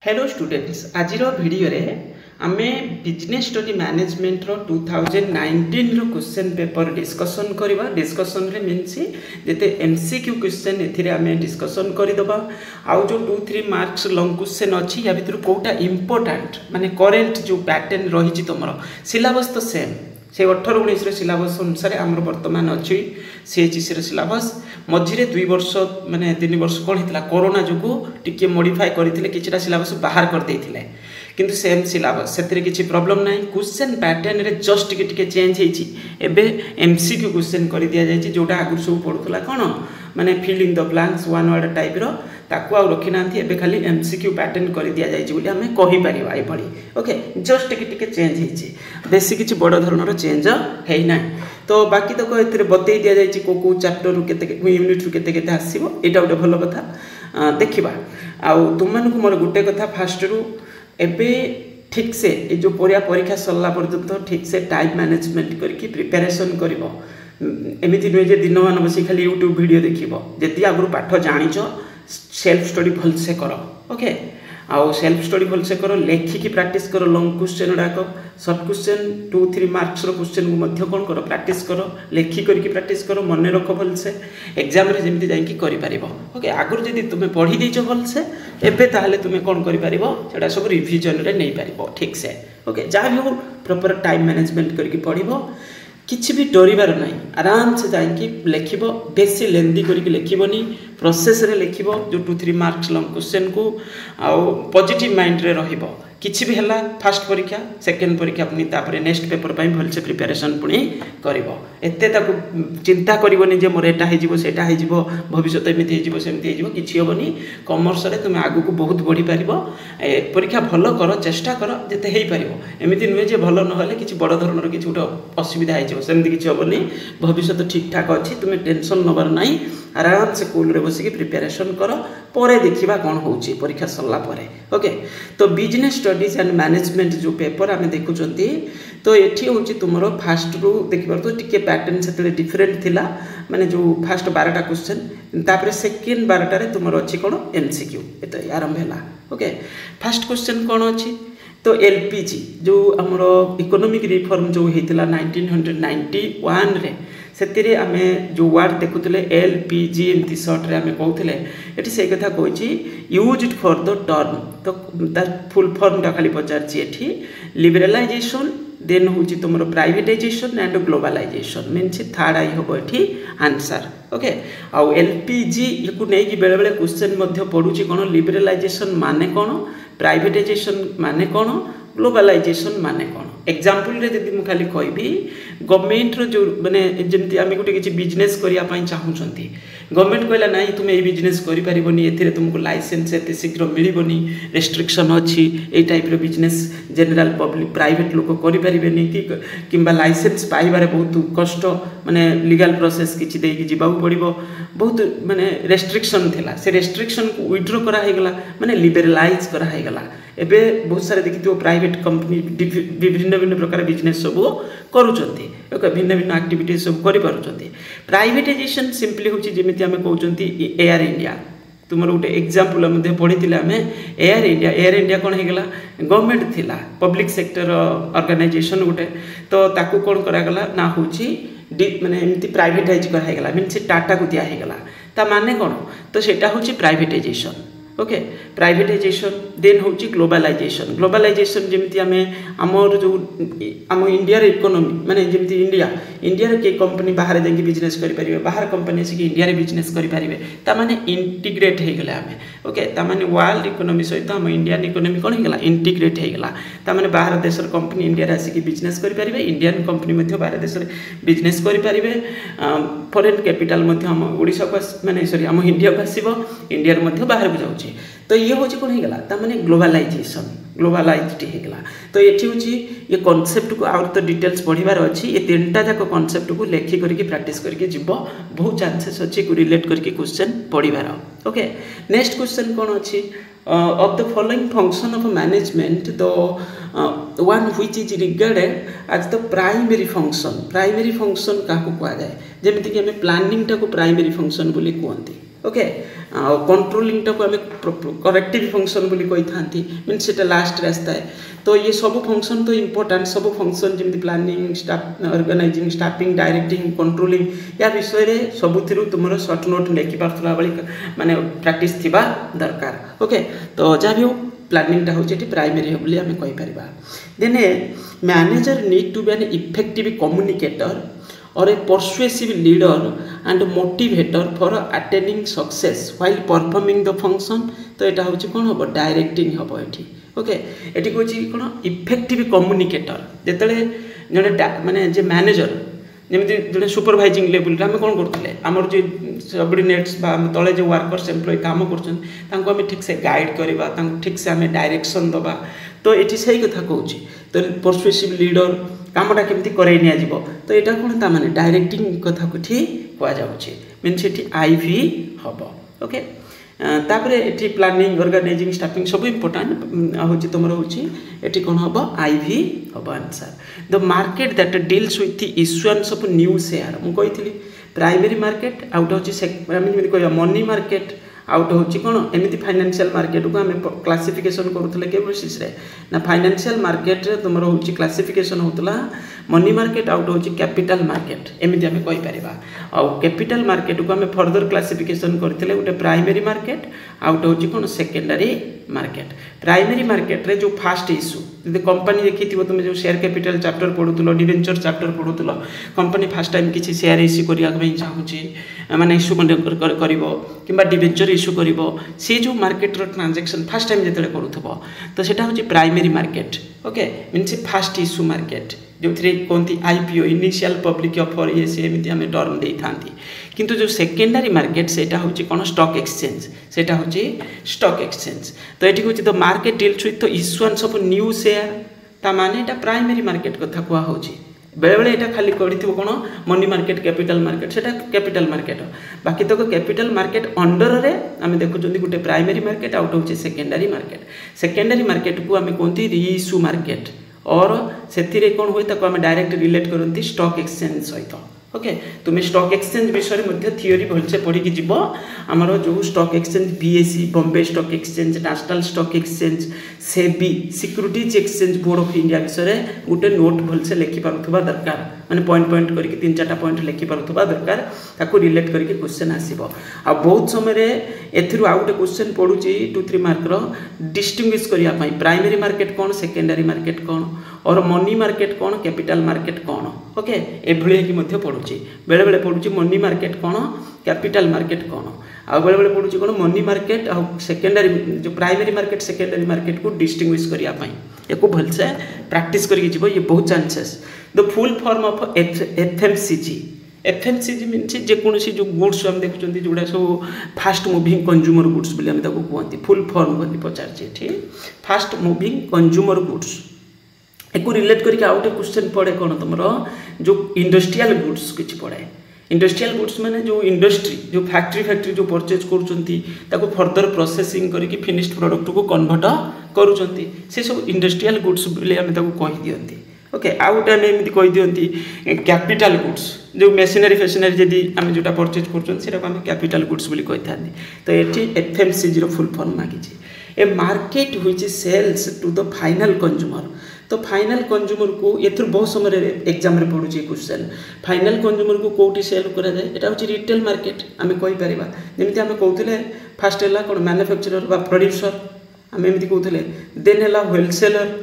Hello students आज video रे आमे बिजनेस स्टडी मैनेजमेंट रो 2019 रो क्वेश्चन पेपर डिस्कशन करबा। डिस्कशन रे मीन्स जेते एमसीक्यू क्वेश्चन एथिरे आमे डिस्कशन करदबा। आउ जो 2-3 मार्क्स लॉन्ग क्वेश्चन अछि या भितर कोटा इंपोर्टेंट माने करेंट जो पैटर्न रही छि तमरो सिलेबस तो सेम से 18-19 सिलेबस अनुसार आमर वर्तमान अच्छी सीएचईसी सिलेबस मझे 2 वर्ष माने 3 वर्ष कौन होता कोरोना जो टी मॉडिफाई करते कि सिलेबस बाहर करते किंतु सेम सिलेबस से किसी प्रॉब्लम ना। क्वेश्चन पैटर्न रे जस्ट टिके चेंज होती एमसीक्यू क्वेश्चन कर दि जाए जोटा आगुरी सब पढ़ुला कौन माने filling the blanks one word type रो ताकू आउ रखी ना खाली एमसीक्यू पैटर्न कर दि जाए आम कहीपर ये ओके जस्ट टिके चेंज होती बेसी किसी बड़ धरण चेंज है तो बाकी तक ये बतई दि जाए कौ चैप्टर रु यूनिट रु के आसो यहाँ गोटे भल कथा देखा। आउ तुम मोर गोटे कथा फास्ट रु एबे ठीक से ये जो परीक्षा सरला पर्यंत ठीक से टाइम मैनेजमेंट करके प्रिपेरेसन कर एमती नुहे जे दिन मान बस खाली यूट्यूब वीडियो देख जी आगुरी पाठ जाच सेल्फ स्टडी भलसे कर ओके। आउ सेल्फ स्टडी भलसे कर लेखिकी प्रैक्टिस कर लॉन्ग क्वेश्चन गुड़ाक सर्ट क्वेश्चन 2-3 मार्क्स क्वेश्चन को कौन कर प्रैक्टिस कर लेखि करके प्रैक्टिस कर मन रख भलसे एग्जाम रे जमी जापर ओके। आगुरी जब तुम्हें पढ़ी देच भलसे एबे ताहले तुम्हें कौन कर सब रिविजन रे नहीं पार ठीक से ओके। जहाँ भी हो प्रॉपर टाइम मैनेजमेंट करके पढ़ किसी भी डरबार ना आराम से जाकि लिख बेसी लेंदी करके लिखनी प्रोसेस रे लिख जो 2-3 मार्क्स लॉन्ग क्वेश्चन को आउ पॉजिटिव माइंड रे रहिबो किसी भी है फास्ट परीक्षा सेकेंड परीक्षा पुणी तापर नेक्स्ट पेपर पर भलसे प्रिपेरेसन पुणी कर एत चिंता करनी जे मोर एटा होटा हो भविष्य एमती होमती किसी हेनी कमर्स रे तुम आगू को बहुत बढ़ी पार परीक्षा भल कर चेष्टा कर जिते हो पार एमती नुहे जे भल ना कि बड़ धरण किसी गोटे असुविधा होमती किसी हेनी भविष्य ठीक ठाक अच्छी तुम्हें टेंशन नबार ना आराम से कूल रे बसिक प्रिपेरेसन कर परे देखा कौन हो परीक्षा सरला ओके। तो बिजनेस स्टडीज एंड मैनेजमेंट जो पेपर आम देखुं तो ये हूँ तुम फास्ट रु देख तो टी पैटर्न से डिफरेंट थिला माने जो फास्ट 12टा क्वेश्चन तापर सेकेंड 12टारे तुम अच्छी कौन एमसीक्यू ये आरंभ है ओके। फास्ट क्वेश्चन कौन अच्छी तो एलपीजी जो आमर इकोनॉमिक रिफॉर्म जो होता 1991 रे से आम जो वार्ड देखुले एलपीजी एमती सर्ट रे आम कहते ये से कथा कही यूज्ड फॉर द टर्म तो तार फुल फॉर्मटा खाली पचारि लिबरलाइजेशन देन हूँ तुम privatisation and globalisation means third आई हम ये आंसर ओके। आउ एलपीजी को लेकिन बेले बेले क्वेश्चन पड़ूँ कौन लिबरलाइजेशन माने कौन प्राइवेटाइजेशन माने कौन ग्लोबलाइजेशन माने कौन एग्जांपल रे जदि मु खाली कहबी गवर्नमेंट रो जो माने जेमती आमे गोटे किछि बिजनेस करिया पई चाहूछंती गवर्नमेंट कहला नाही तुम ए बिजनेस करि परिबोनी एथिरे तुमको लाइसेंस एते शीघ्र मिलिबोनी रेस्ट्रिक्शन अछि ए टाइप रो बिजनेस जनरल पब्लिक प्राइवेट लोक करि परिबेनी किंबा लाइसेंस पाइबारे बहुत कष्ट माने लीगल प्रोसेस किछि देकी जिबाउ पड़िबो बहुत माने रेस्ट्रिक्शन थिला से रेस्ट्रिक्शन को विथड्रॉ करा हे गला माने लिबरलाइज करा हे गला एबे बहुत सारे देखिथिबो प्राइवेट कंपनी विभिन्न भिन्न प्रकार बिजनेस सब करूचंती ओके भिन्न भिन्न एक्टिविटीज सब करि पारुचंती। प्राइवेटाइजेशन सिंपली होची जेमिति आमे कहउचंती एयर इंडिया तुमर गोटे एग्जांपल मध्ये पढिथिले आमे एयर इंडिया कोन हे गला गवर्नमेंट थिला पब्लिक सेक्टर ऑर्गेनाइजेशन गोटे तो ताकू कोन करा गला ना होची माने एमती प्राइवेटाइज करा हे गला मींस टाटा को दिया हे गला ता माने कोन तो सेटा होची प्राइवेटाइजेशन ओके। प्राइवेटाइजेशन देन हूँ ग्लोबलाइजेशन जमी आम आमर जो आम इंडिया इकोनॉमी माने जमी इंडिया के कंपनी बाहर जाकि बिजनेस करें बाहर कंपनी आसिक इंडिया बिजनेस करें ताने इंटीग्रेट हो गले आम ओके ताने वर्ल्ड इकोनॉमी सहित आम इंडियन इकोनॉमी कौन होगा इंटीग्रेट होगा ताने बाहर देश कंपनी इंडिया आसिक बिजनेस करें इंडियन कंपनी बाहर देश बिजनेस करें फॉरेन कैपिटल आम ओडिशा को माने सॉरी आम इंडिया को आसो इंडिया बाहर को जाऊँ तो ये हूँ कौन होगा ताने ग्लोबलाइजेशन ग्लोबलाइज्ड होगा। तो ये हूँ ये कॉन्सेप्ट को आउट तो डिटेल्स पढ़ार अच्छी ये 3टा जाक कॉन्सेप्ट को लेखि करके प्रैक्टिस करके जीव बहुत चांसेस अच्छी रिलेट करके क्वेश्चन पढ़ार ओके। नेक्स्ट क्वेश्चन कौन अच्छी of the following function of management the one which is regarded as the primary function क्या कह जाए जमीती कि आम प्लानिंग टाक प्राइमरी फंक्शन बोली कहते ओके कंट्रोलिंग टाक आम करेक्टिव फंक्शन बोली कही था मीन से लास्ट रास्ता है तो ये सब फंक्शन तो इम्पोर्टाट सब फंक्शन जमी planning staff organizing staffing directing controlling या विषय रे सबुथिरु तुमर शॉर्ट नोट लिखि पारथला बली माने प्रैक्टिस थिबा दरकार ओके तो जा भी हो प्लानिंग टा होची प्राइमरी बोली आम कहि परिबा then manager need to be an effective communicator or a persuasive leader and motivator for attaining success while performing the function तो यहाँ हूँ कौन हम डायरेक्टिंग हम ये ओके ये हूँ कौन इफेक्टिव कम्युनिकेटर जिते जड़े माने जे मैनेजर जमी जो सुपरभाइजिंग लेवल आम कौन करते आमर जो सबर्डिनेट्स तले जो वर्कर्स एम्प्लॉय काम कर ठीक से गाइड करवा ठीक से आम डायरेक्शन दबा तो ये सही कथा कहूँ तो परसुएसिव लीडर कामटा केमती करई निया जीवो तो यहाँ कौन ता माने डायरेक्टिंग कथा को कहुच्छे मीनस ये आईवी हम ओके तापर ये प्लानिंग ऑर्गेनाइजिंग स्टाफिंग सब इम्पोर्टाट हूँ तुम ये कौन हम आईवी हम answer the market that deals with the issuance of new share मुझे प्राइमरी मार्केट आउट हूँ मनी मार्केट आउट हूँ कौन एमती फाइनेंशियल मार्केट को आम क्लासिफिकेशन करूँ के बेसिस ना फाइनेंशियल मार्केट तुम हूँ क्लासिफिकेशन होता मनी मार्केट आउट हूँ कैपिटल मार्केट एमती आम कहीपर आउ कैपिटल मार्केट को आम फर्दर क्लासिफिकेशन करते गोटे प्राइमरी मार्केट आउट हूँ कौन सेकेंडरी मार्केट प्राइमरी मार्केट रे जो फास्ट इश्यू जब कंपनी देखी तुम जो शेयर कैपिटल चैप्टर पढ़ुल डिवेंचर चैप्टर पढ़ुल कंपनी फास्ट टाइम किसी शेयर इश्यू करने चाहूँ माने इश्यू कि डिवेंचर इश्यू कर सी जो मार्केट ट्रांजैक्शन फास्ट टाइम जो करूँ तो सेटा हूँ primary market okay mean fast issue market जो कहती आईपीओ इनिशियल पब्लिक ऑफर ये सी एमती आम टर्म दे था किंतु जो सेकेंडरी मार्केट सेटा हूँ कौन स्टॉक एक्सचेंज सेटा हूँ स्टॉक एक्सचेंज तो ये हूँ the market deals with the issuance of new share ता माने एटा प्राइमरी मार्केट कथा कुआ होची बेले बेले एटा खाली करिथिबो कोन मनी मार्केट कैपिटल मार्केट सेटा कैपिटल मार्केट बाकी तो कैपिटल मार्केट अंडर रे आमे देखुचंदी गुटे प्राइमरी मार्केट आउट होची सेकेंडरी मार्केट को आमे कोंती रीइश्यू मार्केट और से कौन हुए ताको आमे डायरेक्ट रिलेट करती स्टॉक एक्सचेंज सहित ओके तुम्हें स्टॉक एक्सचेंज विषय में थियोरी भलसे पढ़ी जीव आमर जो stock exchange BSE Bombay stock exchange national stock exchange SEBI securities exchange board of India विषय गोटे नोट भलसे लिखि पारुथबा दरकार माने पॉइंट पॉइंट करके 3-4 पॉइंट लिखि पारुथबा दरकार ताको रिलेट करके क्वेश्चन आसीबो आ बहुत समय रे एथिरु आ गोटे क्वेश्चन पडुची 2-3 मार्क रो डिस्टिंग्विश करिया पई प्राइमरी मार्केट कोन सेकेंडरी मार्केट कोन और मनी मार्केट कौन कैपिटल मार्केट कौन ओके एभली कि मध्य पड़ुची बेले बेले पड़ुची मनी मार्केट कौन कैपिटल मार्केट कौन आ बेले बेले पड़ुची कौन मनी मार्केट आ सेकेंडरी जो प्राइमरी मार्केट सेकेंडरी मार्केट को डिस्टिंग्विश करिया पई एको भलसे प्रैक्टिस करिक जीवो ये बहुत chances the full form of FMCG means जेकोसी जो गुड्स आम देखुं जोड़ा सब फास्ट मुविंग कंज्यूमर गुड्स बोली आम कहते फुल फॉर्म बोली पचार फास्ट मुविंग कंज्यूमर गुड्स एक रिलेट करके आउ गोटे क्वेश्चन पड़े कौन तुम जो इंडस्ट्रियल गुड्स किसी पड़े इंडस्ट्रियल गुड्स माने जो इंडस्ट्री जो फैक्ट्री जो परचेज कर फर्दर प्रोसेसिंग करके फिनिश्ड प्रोडक्ट को कन्वर्ट करुँच से सब इंडस्ट्रियल गुड्स बोली आम कही दिखती ओके आउ गोटे आम एमती कही दिखती कैपिटल गुड्स जो मेसिनरी फेसिनरी जदि आम जोटा परचेज कर कैपिटल गुड्स बोली कही था तो ये एफएमसीजी फुल फॉर्म मागिଛି a market which sells to the final consumer तो फाइनल कंज्यूमर को ये बहुत समय एग्जाम रे पड़ुची क्वेश्चन फाइनल कंज्यूमर को कोटी सेल करा जाए एटा होची रिटेल मार्केट आमे कहि परिबा जेमिति आमे कहउतले फास्ट हैला कोन मैन्युफैक्चरर बा प्रोड्यूसर आमे एमिति कहउतले देन हैला होलसेलर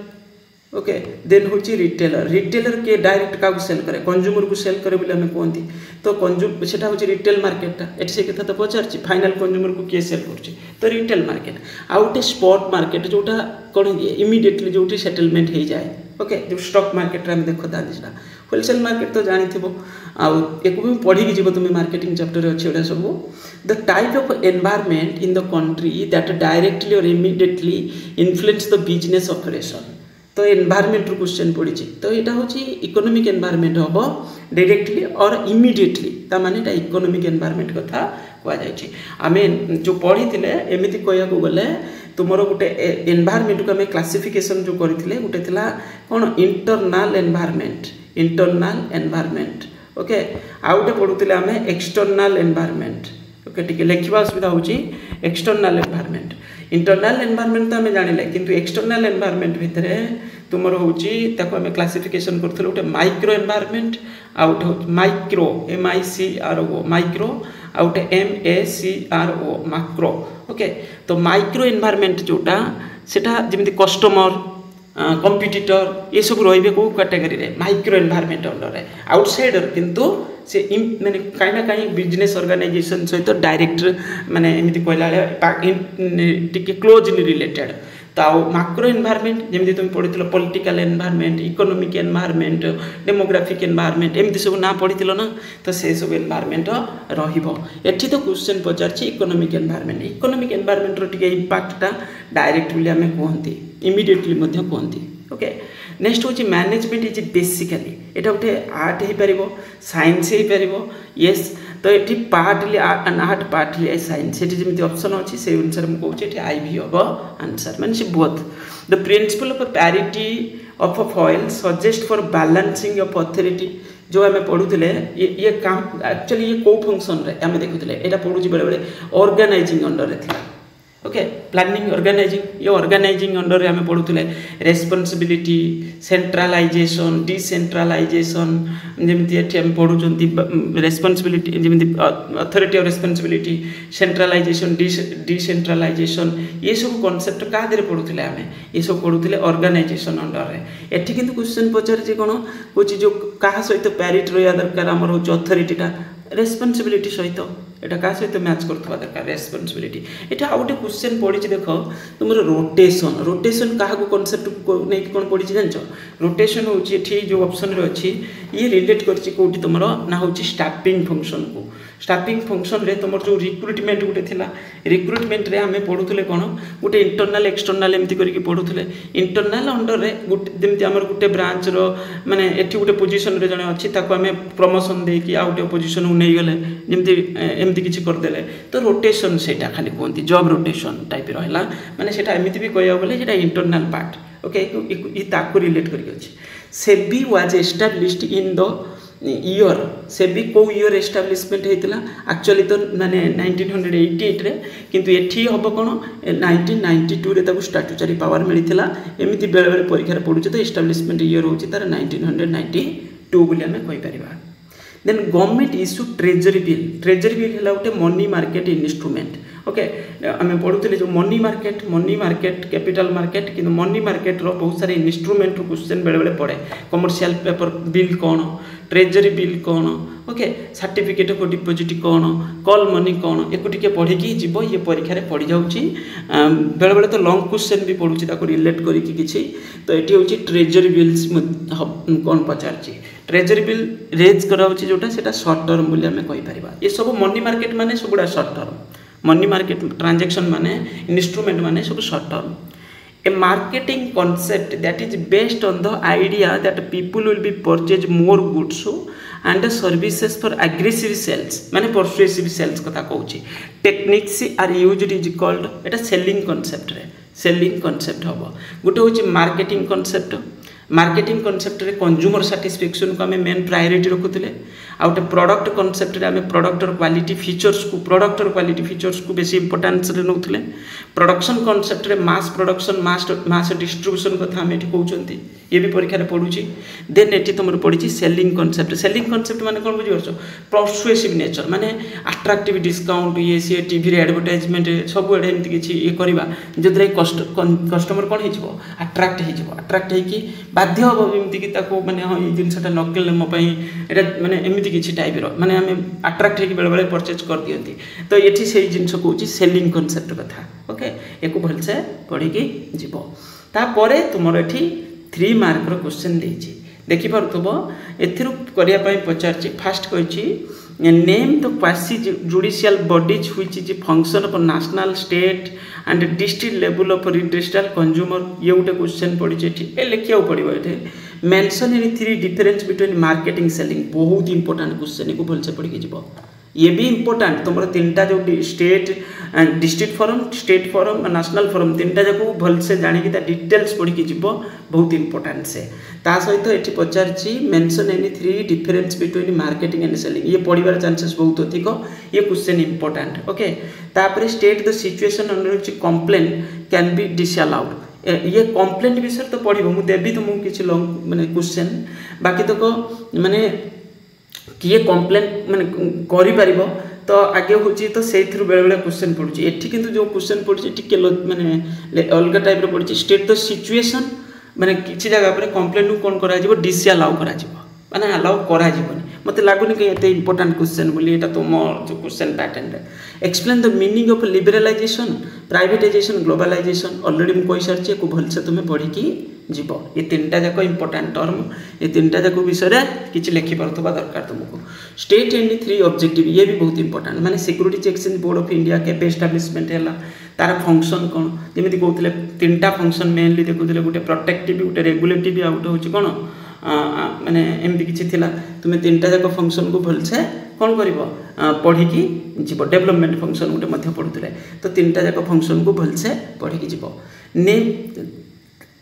ओके देन होची रिटेलर के डायरेक्ट का सेल करे कंज्यूमर को सेल करे बोले आमे कहंती तो कंज्यूमर सेटा होची रिटेल मार्केट एटी से कथा तो पचारची फाइनल कंज्यूमर को के सेल करची तो retail market out spot market जोटा कोन इमीडिएटली जोटी सेटलमेंट हो जाए ओके जो स्टॉक मार्केट रे हम देखो दादिसला होलसेल मार्केट तो जानिथिबो आ एको भी पढ़ी जीवो तुम मार्केटिंग चैप्टर अछि एटा सब the type of environment in the country that directly और immediately influence the business operation तो एनवायरनमेंट रो क्वेश्चन पड़ी तो यहाँ हूँ इकोनॉमिक एनवायरनमेंट हम डायरेक्टली और इमीडिएटली ता माने एटा इकोनॉमिक एनवायरनमेंट कथा कहुई आम जो पढ़ी एमती कह गले तुम गोटे एनवायरनमेंट को आम क्लासिफिकेशन जो करते गोटे कौन इंटरनाल एनवायरनमेंट ओके आउ गोटे पढ़ुले आम एक्सटर्नाल एनवायरनमेंट ओके टिके लिखा असुविधा होची एक्सटर्नल एनवायरनमेंट इंटरनल एनवायरनमेंट तो आम जानिले किंतु एक्सटर्नल एनवायरनमेंट भितर तुमर होची ताको आम क्लासिफिकेशन करथलो गोटे micro environment out micro MICRO micro out MACRO macro okay तो माइक्रो एनवायरनमेंट जोटा सेटा जेमिति कस्टमर कंपिटिटर ये सब रही कौ कैटेगरी रे माइक्रो एनवायरनमेंट अंडर रे आउटसाइडर किंतु से माने कहीं ना कहीं बिजनेस ऑर्गेनाइजेशन सहित डायरेक्ट माने एमती कहला टिके क्लोजली रिलेटेड तो मैक्रो एनवायरनमेंट जमी तुम पढ़ी political environment economic environment demographic environment एमती सब ना पढ़ी ना तो से सब एनवायरनमेंट रही तो क्वेश्चन पचार इकोनॉमिक एनवायरनमेंट टिके इंपैक्टटा डायरेक्ट बोली आम कहती इमिडिएटली कहती ओके नेक्स्ट हूँ मैनेजमेंट इज बेसिकली यहाँ गोटे आर्ट हो पार साइंस हो पार येस तो ये पार्टली आर्ट पार्टली साइंस ये जमी ऑप्शन अच्छी से अनुसार मुझे कहूँ आई भी हम आंसर माने both the principle of parity of a foil suggest for balancing of authority जो आम पढ़ुले ये काम एक्चुअली ये कौ फंक्शन रे आम देखुले यहाँ पढ़ुची बेले बेले ऑर्गेनाइजिंग अंडर था ओके प्लानिंग ऑर्गेनाइजिंग ये ऑर्गेनाइजिंग अंडर आम पढ़ुले रेस्पॉन्सिबिलिटी सेंट्रलाइजेशन डिसेंट्रलाइजेशन जमी आम पढ़ुं रेस्पॉन्सिबिलिटी जमी authority of responsibility centralization decentralization ये सब कॉन्सेप्ट क्या पढ़ुले आम ये सब पढ़ुले ऑर्गेनाइजेशन अंडर में एटी किंतु क्वेश्चन पचार कौन कौच जो क्या सहित पैरिटी रहा दरकार आमर हूँ अथॉरिटीटा रेस्पॉन्सिबिलिटी सहित एटा क्या सहित मैच करथवा दरकार रेस्पॉन्सिबिलिटी एटा आ गोटे क्वेश्चन पड़ी देख तुम रोटेशन क्या कॉन्सेप्ट नहीं कौन पड़ी जानच रोटेशन हूँ ये जो ऑप्शन रे अच्छी ये रिलेट कर तुम ना हूँ स्टाफिंग फंक्शन को स्टाफिंग फंक्शन रे तुम जो रिक्रुटमेंट गोटे थिला रिक्रुटमेंट रे आम पढ़ुले कौन गोटे इंटरनाल एक्सटर्नाल एमती करके पढ़ुले इंटरनाल अंडर रे जमी आम गोटे ब्रांच रो माने एठी गोटे पोजीशन रे जने अच्छी ताको आम प्रमोशन देकी आ गोटे पोजीशन को नहीं गले जमी एमती किसी करदेले तो रोटेशन से खाली कहती जॉब रोटेशन टाइप रहा माने सेटा एमती भी कह गले सेटा इंटरनाल पार्ट ओके ये ताको रिलेट करके अच्छी SEBI was established in the year SEBI कौ ईयर एस्टाब्लिशमेंट होता एक्चुअली तो माने 1988 रे किंतु एठी हम कौन 1992 रे ताको स्टैट्यूटरी पावर मिलता एमती बेले बेले परीक्षा पड़ुचे तो एस्टाब्लिशमेंट ईयर होची तार 1992 बोली आम कहीपर then government issue treasury bill है गोटे मनी मार्केट इन्स्ट्रुमेंट ओके आम पढ़ुले जो मनी मार्केट कैपिटल मार्केट कि मनी मार्केट रो बहुत सारे इन्स्ट्रुमेंट क्वेश्चन बेले बेले पड़े कमर्शियल पेपर बिल कौन ट्रेजरी बिल कौन ओके सर्टिफिकेट ऑफ डिपोजिट कौन कॉल मनी कौन एक टिके पढ़ी जीव ये परीक्षा पड़ जाऊँगी बेले बेले तो लॉन्ग क्वेश्चन भी पड़ूँ रिलेट करके तो ये हूँ ट्रेजरी बिल्स कौन पचार ट्रेजरी बिल रेज कराऊँगी जोटा से सर्ट टर्म बोली आम कहीपर ये सब मनी मार्केट माने सब गुड़ा short term money market transaction माने इन्स्ट्रुमेंट माने सब short term a marketing concept that is based on the idea that people will be purchase more goods and services for aggressive sales माने persuasive sales कथा कहूँ techniques are used is called Etah selling concept रे selling concept हबो गोटे होची marketing concept रे consumer satisfaction को आम मेन प्रायोरिटी रखुले आ गोटे प्रोडक्ट कॉन्सेप्ट रे आम प्रोडक्टर क्वालिटी फीचर्स को बेसी इंपोर्टेंस रे नउथले प्रोडक्शन कॉन्सेप्ट रे मास प्रोडक्शन मास डिस्ट्रीब्यूशन कथा आम एठी कहउचंती ये भी परीक्षा रे पढुची देन एठी तुमर पढिची सेलिंग कॉन्सेप्ट माने कोन बुझि परछो परसुएसिव नेचर माने अट्रैक्टिव डिस्काउंट ये सी टीवी रे एडवर्टाइजमेंट सब एडे एमती किछि ये करबा जदरे कस्टमर कोन हिजबो अट्रैक्ट हेकी बाध्य हो एमती कि ताको माने हां ये जिंसटा नकेल मो पई एटा माने एमती किछि टाइप रो माने आमे अट्रैक्ट हेकी बेले बेले परचेज कर दियंती तो एठी सेही जिंस कहउची सेलिंग कॉन्सेप्ट कथा ओके एको भलसे पढी कि जीवो ता परे तुमर एठी 3 मार्क रो क्वेश्चन देछि देखि परथबो एथिरु करिया पई पचारछि फर्स्ट कहिछि name the quasi judicial bodies which is function of national state and district level of redressal consumer ये गोटे क्वेश्चन पड़ी एठी ए लिखिया पड़िबो एठी mention in 3 difference between marketing selling बहुत इंपोर्टेंट क्वेश्चन को भलसे पढ़ी जीव ये भी इंपोर्टेंट तुम 3टा जो state district forum state forum national forum तीनटा जाक भलसे जानिकी डिटेल्स पढ़ी जीव बहुत इंपोर्टेंट से ता सहित ये पचारि mention any 3 difference between marketing and selling ये पढ़ार चांसेस बहुत अधिक ये क्वेश्चन इंपोर्टेंट ओके तापर state the situation under which complain can be disallowed ये कंप्लेंट विषय तो पढ़ मुझे देवी तुमको किसी लॉन्ग माने क्वेश्चन बाकी तक माने किए कंप्लेन माने करि परिबो तो आगे हूँ तो से बेले बेले क्वेश्चन पड़ुची एठी किंतु जो क्वेश्चन पड़ुची टिके माने अलग टाइप रो पड़ुची स्टेट द सिचुएशन माने किसी जगह पर कंप्लेन को कौन करा जिवो डिसअलाउ करा जिवो माने अलाउ करा जिवोनी मते लागुनी कि एते इंपोर्टेंट क्वेश्चन बोली एटा तो मोर जो क्वेश्चन पैटर्न रे explain the meaning of liberalization privatization globalization already मु कहि सारछि को भलसे तुमे पढ़ी की जीव ये तीनटा जाक इंपोर्टेंट टर्म ये तीनटा जाक विषय किसी लिखि पारथबा दरकार तुमको स्टेट एंड 3 ऑब्जेक्टिव ये भी बहुत इंपोर्टेंट माने security exchange board of India के एस्टाब्लिशमेंट हैला तार फंक्शन कौन जमी कहते तीनटा फंक्शन मेनली देखुले गोटे प्रोटेक्टिव गोटे रेगुलेटिव आ गोटे हूँ कौन माने एमती किसी थिला तुम तीनटा जाक फंक्शन को भलसे कौन कर पढ़ी जीव डेवलपमेंट फंक्शन गोटे पढ़ुले तो तीनटा जाक फंक्शन को भलसे पढ़ी जीव नेम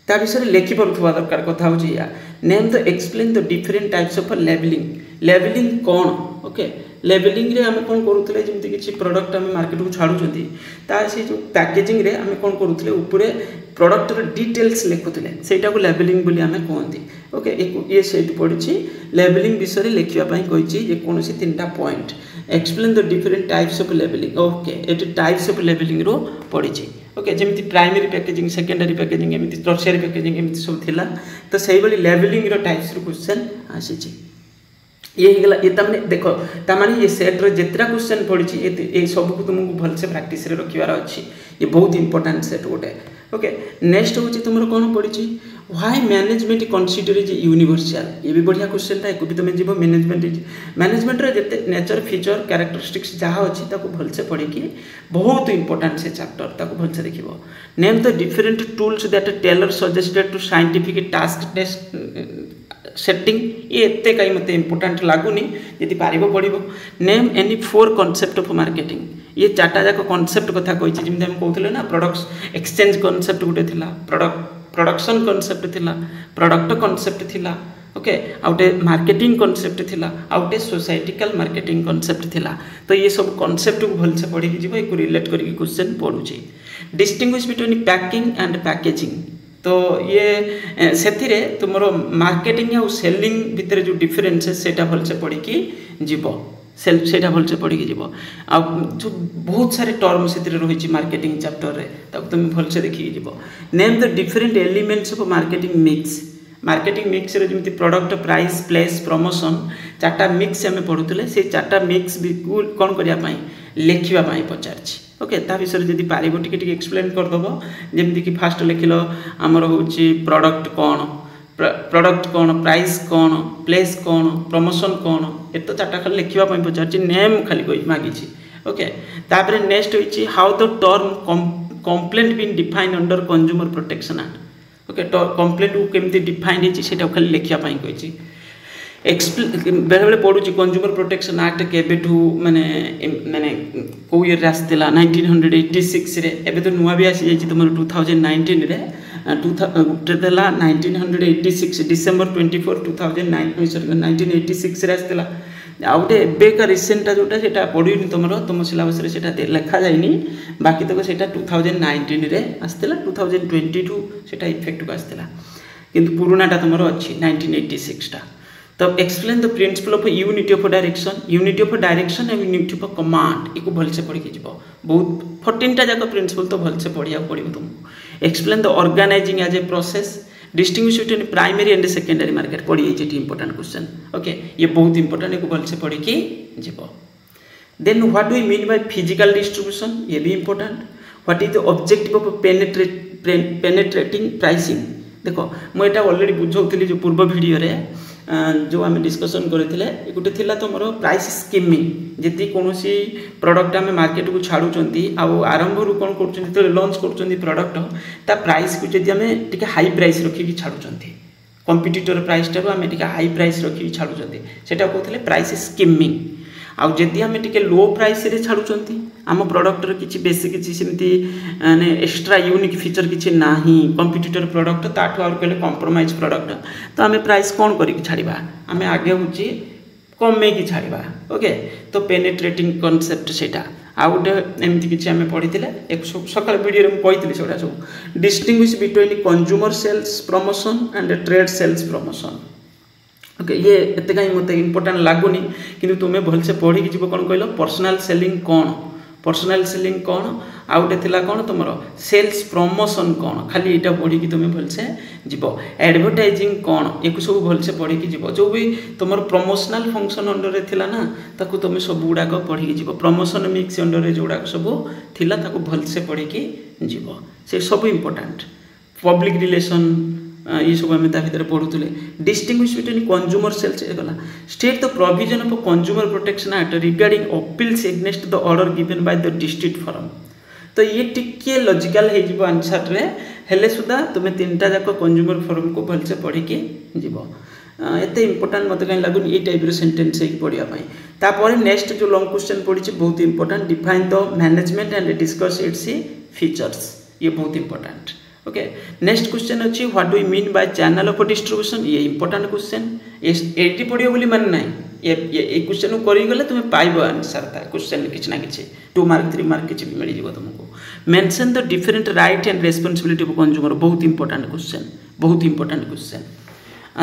ता विषय लिखि पारुथबा दरकार कथा हो या name the explain the different types of levelling कौन ओके लेवलिंग रे आमे कोन करूथले जेमति किछि प्रोडक्ट आमे मार्केट को छाडुचंती ता से जो पैकेजिंग रे आमे कोन करूथले ऊपरे प्रोडक्ट रो डिटेल्स लिखुथले सेटा को लेवलिंग बोली आमे कहंती ओके ये सेट पड़िछि लेवलिंग विषय लिखिबा पई कहिछि जे कोनोसी तीनटा point explain the different types of labelling okay eight types of labelling रो पड़िछि ओके जेमति प्राइमरी पैकेजिंग सेकेंडरी पैकेजिंग एमति टर्शियरी पैकेजिंग एमति सब थिला तो सही बली लेवलिंग रो टाइप्स रो क्वेश्चन आसीछि ये गला ये तमने देखो तमाने ये सेट रो जेत्रा क्वेश्चन पड़ी ये सब को तुमको भलसे प्रैक्टिस रे रखिवार अछि ये बहुत इंपोर्टेंट सेट गोटे ओके नेक्स्ट होची तुमरो कोन पड़ी why management consider is universal ये भी बढ़िया क्वेश्चन था एक भी तुम जीव मैनेजमेंट रे जेते नेचर फीचर कैरेक्टरिस्टिक्स जहाँ अच्छी ताको भलसे पढ़ी कि बहुत इंपोर्टेंट से चैप्टर ताको भलसे देखिबो name the different tools that Taylor suggested to scientific task test setting ये एते कहीं मत इंपोर्टेंट लगुनि यदि पारिबो पड़िबो name any 4 concept of marketing ये चार्टा जाक कॉन्सेप्ट कथा कहि छि जिमते हम कहथले ना प्रोडक्ट्स एक्सचेंज कॉन्सेप्ट गुटे थिला प्रोडक्शन कॉन्सेप्ट थिला प्रोडक्ट कॉन्सेप्ट थिला ओके आउटे मार्केटिंग कॉन्सेप्ट थिला आउटे सोसाइटिकल मार्केटिंग कॉन्सेप्ट थिला तो ये सब कॉन्सेप्ट को भलसे पढ़ी जीव एक रिलेट करके क्वेश्चन पढुछि distinguish between packing and packaging तो ये से तुमरो मार्केटिंग या सेलिंग भितर जो डिफरेंस है सेटा भलसे पढ़ी की जीव सेटा भलसे पढ़ी की जीव आ जो बहुत सारे टर्म से रही मार्केटिंग चैप्टर रे तब तुम भलसे देखी जीव name the different elements of marketing mix रे जमी प्रोडक्ट प्राइस प्लेस प्रमोशन चार्टा मिक्स आम पढ़ुले से चार्टा मिक्स कौन करने लिखा पचार ओके ता विषय जब पारिबो टिके एक्सप्लेन करदबो जेमति कि फास्ट लिखिलो हमर होची प्रोडक्ट कौन प्राइस कौन प्लेस कौन प्रमोशन कौन एत चार्टा खाली लिखा पचार नेम खाली कोई मागी ओके तापर नेक्स्ट होची how the term complaint been define under consumer protection act okay complaint को केमती डिफाइन होची सेटा खाली लिखा कही बेले बेले पढ़ुची कंज्यूमर प्रोटेक्शन एक्ट केबेठू माने माने को ईयर आसला 1986 रे एबे तो नुआ भी आसी जाई तुम 2019 रे गोटेला 1986 डिसेंबर 24 1986 रे आसला आ गोटे एबेका रिसेंटा जोटा सेटा पढ़ुनी तुम सिलेबस रे सेटा लिखा जाइनी बाकी तक सेटा 2019 रे आसला 2022 सेटा इफेक्ट को आसला किंतु पुरानाटा तुमरो अच्छी 1986 टा तब explain the principle of unity of direction and unity of command ये भलसे पढ़ी जीव बहुत 14टा जाक प्रिंसिपल तो भलसे पढ़िया पड़ो तुमको explain the organizing as a process distinguish between primary and secondary market पढ़ी जाइए इंपोर्टेंट क्वेश्चन ओके ये बहुत इंपोर्टेंट ये भलसे पढ़ी कि जीव then what do we mean by physical distribution ये भी important what is the objective of penetrating pricing देखो मुझे ऑलरेडी बुझाऊली जो पूर्व वीडियो रे जो आम डिस्कसन करते गोटे थी तुम प्राइस स्कीमिंग जी कौन प्रोडक्ट आम मार्केट को छाड़ुंट आरंभ रू कौन कर लॉन्च कर प्रोडक्ट ता प्राइस को जब आम टे हाई प्राइस रखिकी छाड़ुंट कंपिटिटर प्राइस टाइम आम टे हाई प्राइस रखिकी छाड़ुंट से कहते प्राइस स्कीमिंग आउ जदि आम टे लो प्राइस रे छाड़ुंट आम प्रडक्टर किसी बेसी किसी सेमती माने एक्स्ट्रा यूनिक फीचर किसी ना कंपिटिटर प्रोडक्ट ताठू आर कहले कॉम्प्रोमाइज प्रोडक्ट तो आम प्राइस कौन करके छाड़ा आम आगे हूँ कमे की छाड़ा ओके तो पेनिट्रेटिंग कॉन्सेप्ट सेटा आउ गोटे एमती किसी आम पढ़ी एक सकाल वीडियो में कही से सब distinguish between consumer sales promotion and trade sales promotion okay ये एत कहीं मत इंपोर्टाट लगुनि कि तुम्हें भलसे पढ़ी जीव कौन कहल पर्सनाल सेलिंग कौन पर्सनाल सेलिंग कौन आउ गोटे थी कौन तुम सेल्स प्रमोशन कौन खाली यहाँ पढ़ी तुम्हें भलसे जीव एडभर्टाइजिंग कौन एक सब भलसे पढ़ी जीव जो भी तुम प्रमोशनल फंक्शन अंडर थिला ना ताकू तुम सब गुड़ाक पढ़ी जीव प्रमोशन मिक्स अंडर जो गुड़ाक सब थिला ताकू भलसे पढ़ी जीव से सब इम्पोर्टाट पब्लिक रिलेशन ये सब आम भर पढ़ुले डिस्टिंग्विश बिटवीन कंज्यूमर सेल्स गला state the provision of consumer protection act regarding appeals against the order given by the district forum तो ये टिके लॉजिकल हो आंसर रे हेले सुधा तुम्हें तीनटा जाक कंज्यूमर फोरम को भलसे पढ़ी जीव एत इंपोर्टाट मत कहीं लगुन ये टाइप सेंटेंस पढ़ाई तापर नेक्स्ट जो लॉन्ग क्वेश्चन पड़ी बहुत important define the management and discuss its features ये बहुत इंपोर्टाट ओके नेक्स्ट क्वेश्चन अच्छी what do you mean by channel of distribution ये इंपोर्टाट क्वेश्चन ये पढ़ियो बोली मान ना ये क्वेश्चन करीगले तुम्हें पाइब आंसर था क्वेश्चन किसी ना कि 2 मार्क 3 मार्क किसी भी मिल जाए तुमको mention the different right and responsibility of consumer बहुत इंपोर्टाट क्वेश्चन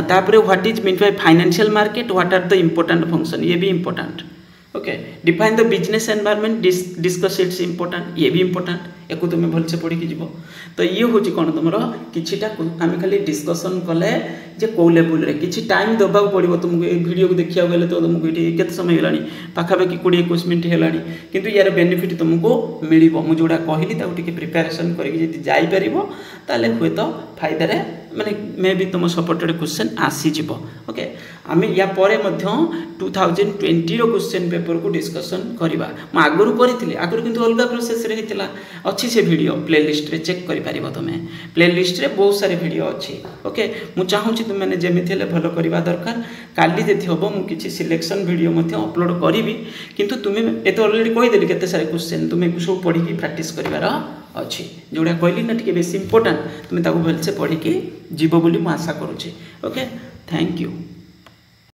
तापर what is mean by financial market what are the important function ये भी important okay define the business environment discuss its important ये भी इंपोर्टाट एक तुम्हें भलसे पढ़ी जीव तो ये हूँ कौन तुम किटा आम खाली डिस्कसन कले जे कौ लेवल रे किसी टाइम दबा पड़ो तुमको ये वीडियो को देखा गले तो तुमको ये केते समय है पाखापाखि 20-21 मिनट है किंतु यार बेनिफिट तुमको मिल मुझा कहली प्रिपेरेसन कर हुए तो फायदा माने मे भी तुम सपोर्टेड क्वेश्चन आसीज ओके आम या 2020 क्वेश्चन पेपर को डिस्कसन करवा आगुरी करी आगुरी किंतु अलग प्रोसेस रे होता अच्छी से वीडियो प्लेलिस्ट रे चेक कर पारिबो तुम्हें प्लेलिस्ट रे बहुत सारे वीडियो अच्छी ओके मु चाहूँगी तुम मैंने जमीती हेल्ले भल करवा दरकार काली यदि हम मुझे सिलेक्शन वीडियो अपलोड करी किंतु तुम्हें ये तो अलरेडी कहीदेली केते सारे क्वेश्चन तुम्हें सब पढ़ी प्रैक्टिस करार अच्छी जोड़ा कहली ना टी बेस इंपोर्टाट तुम्हें भलसे पढ़ी जीव बोली आशा करुँचे ओके थैंक यू।